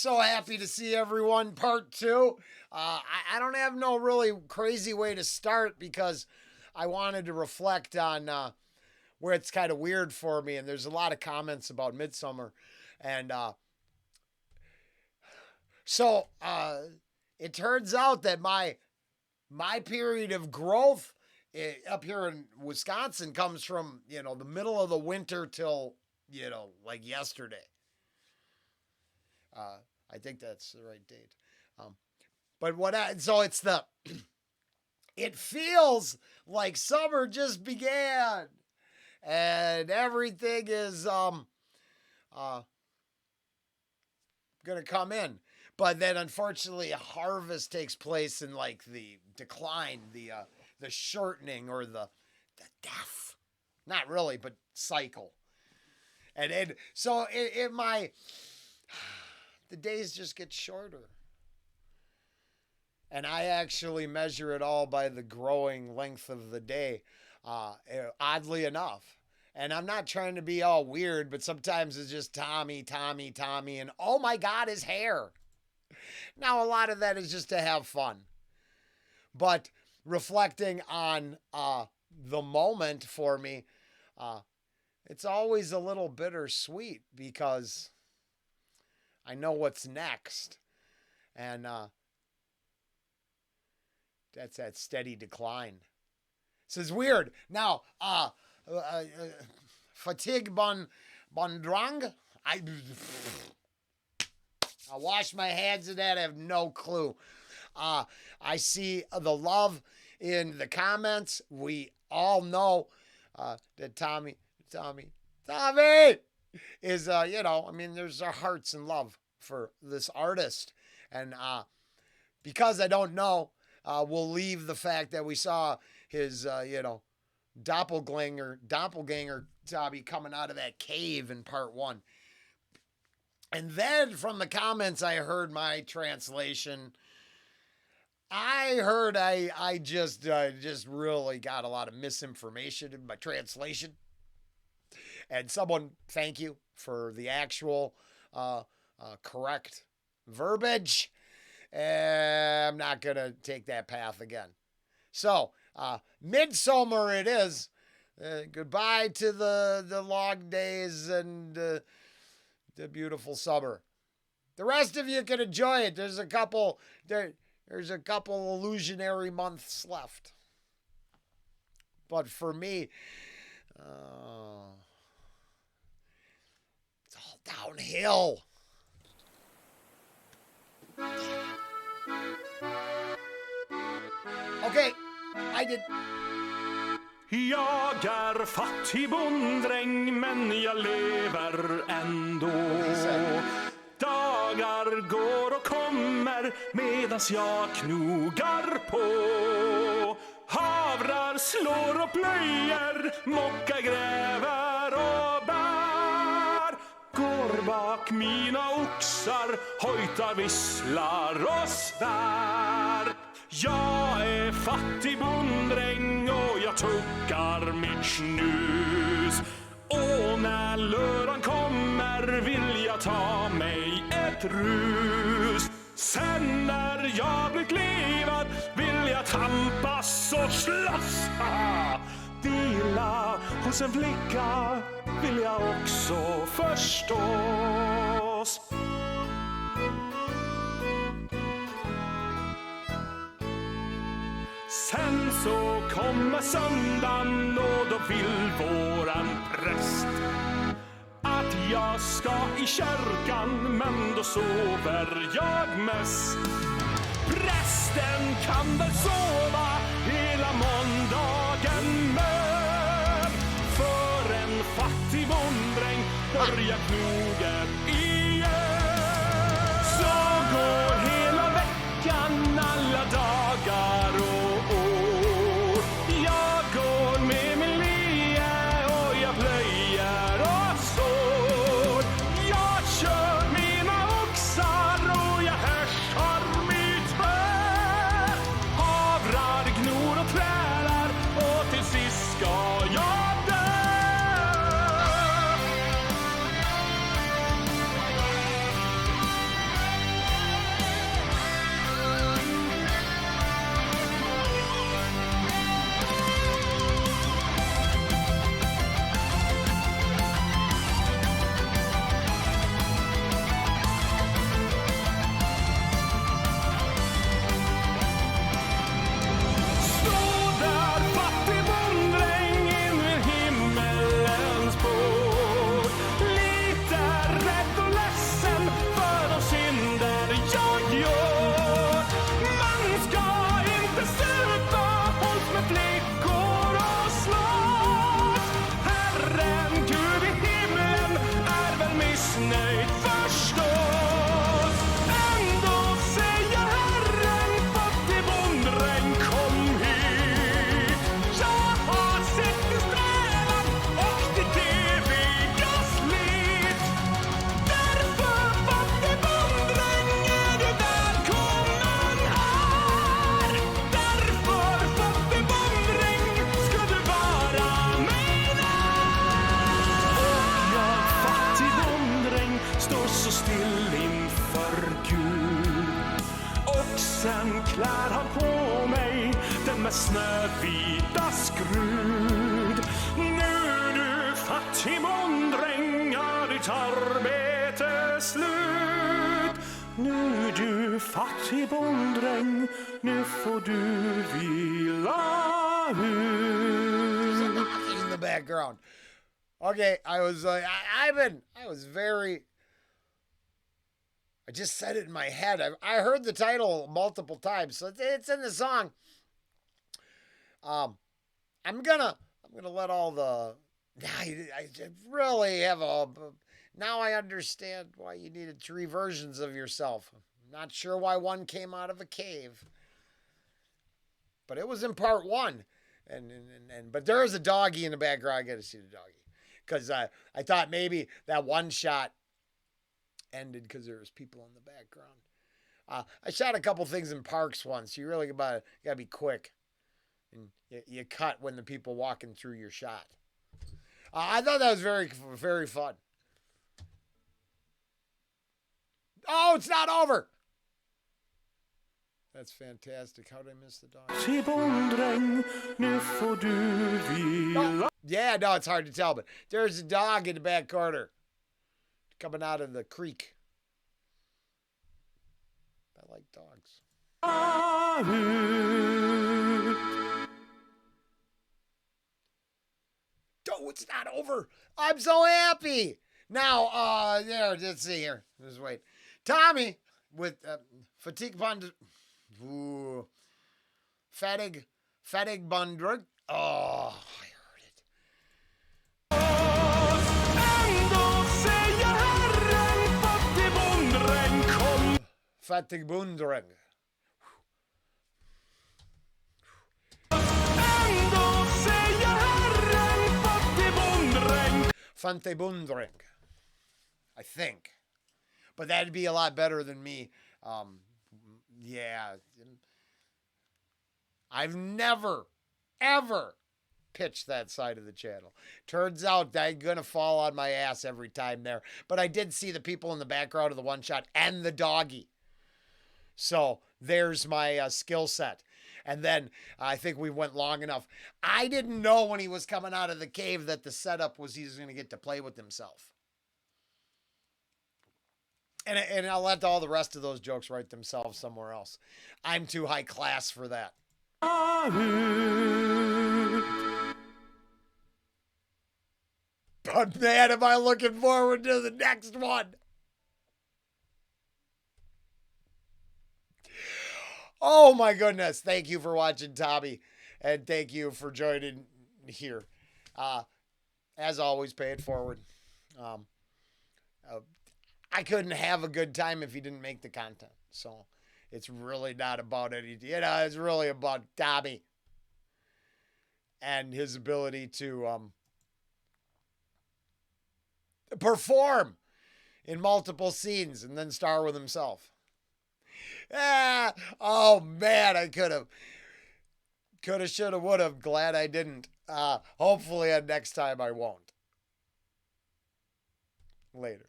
so happy to see everyone. Part two. I don't have no really crazy way to start because I wanted to reflect on where it's kind of weird for me. And there's a lot of comments about midsummer. And so it turns out that my period of growth up here in Wisconsin comes from, the middle of the winter till, like yesterday. I think that's the right date. So it's it feels like summer just began and everything is, going to come in. But then unfortunately a harvest takes place in like the decline, the shortening or the death. Not really, but cycle. And so the days just get shorter. And I actually measure it all by the growing length of the day, oddly enough. And I'm not trying to be all weird, but sometimes it's just Tommy, and oh my God, his hair. Now, a lot of that is just to have fun. But reflecting on the moment for me, it's always a little bittersweet because I know what's next. And that's that steady decline. So it's weird. Now, FATTIG BONDDRÄNG. I wash my hands of that. I have no clue. I see the love in the comments. We all know that Tommy is, there's our hearts and love for this artist. And because I don't know, we'll leave the fact that we saw his, doppelganger Tommy coming out of that cave in part one. And then from the comments, I heard my translation. I heard I just really got a lot of misinformation in my translation. And someone, thank you for the actual correct verbiage. I'm not going to take that path again. So, midsummer it is. Goodbye to the long days and the beautiful summer. The rest of you can enjoy it. There's a couple illusionary months left. But for me, it's all downhill. Okay, I did. Jag är fattig bonddräng men jag lever ändå. Dagar går och kommer medans jag knogar på. Havrar slår och plöjer, mocka gräver och bär. Går bak mina oxar, hojtar, visslar och svär. Jag är fattig bonddräng och jag tuggar mitt snus. Och när lördagen kommer vill jag ta mig ett rus. Sen när jag blir klivad vill jag tampas och slåss. Dela hos en flicka vill jag också förstås. Sen så kommer söndagen och då vill våran präst att jag ska i kyrkan, men då sover jag mest. Prästen kan väl sova hela måndagen med. För en fattig bonddräng börjar knogen igen. Så går hela veckan, alla dagar och år. Jag går med min lie och jag plöjer och sår. Jag kör mina oxar och jag härsar mitt hö. Havrar, gnor och trälar och till sist ska jag dö. Sen klär han på mig den med snövita skrud. Nu du fattig bonddräng, har ditt arbete slut. Nu du fattig bonddräng, nu får du vila ut. In the background. Okay, I was I just said it in my head. I heard the title multiple times, so it's in the song. I'm gonna let all the. I really have a. Now I understand why you needed 3 versions of yourself. I'm not sure why one came out of a cave, but it was in part 1, but there is a doggy in the background. I got to see the doggy because I thought maybe that one shot ended because there was people in the background. I shot a couple things in parks once. You really gotta be quick, and you cut when the people walking through your shot. I thought that was very, very fun. Oh, it's not over. That's fantastic. How did I miss the dog? Oh, yeah, no, it's hard to tell, but there's a dog in the back corner coming out of the creek. I like dogs. Oh, it's not over. I'm so happy. Now, there, let's see here. Just wait. Tommy with FATTIG BONDDRÄNG. Oh, I heard it. FATTIG BONDDRÄNG. FATTIG BONDDRÄNG. I think. But that'd be a lot better than me. Yeah. I've never, ever pitched that side of the channel. Turns out I'm going to fall on my ass every time there. But I did see the people in the background of the one shot and the doggy. So there's my skill set. And then I think we went long enough. I didn't know when he was coming out of the cave that the setup was he's going to get to play with himself. And I'll let all the rest of those jokes write themselves somewhere else. I'm too high class for that. But man, am I looking forward to the next one. Oh my goodness. Thank you for watching, Tommy. And thank you for joining here. As always, pay it forward. I couldn't have a good time if you didn't make the content. So it's really not about anything. It's really about Tommy and his ability to perform in multiple scenes and then star with himself. Oh man, I coulda, shoulda, woulda. Glad I didn't. Hopefully next time I won't. Later.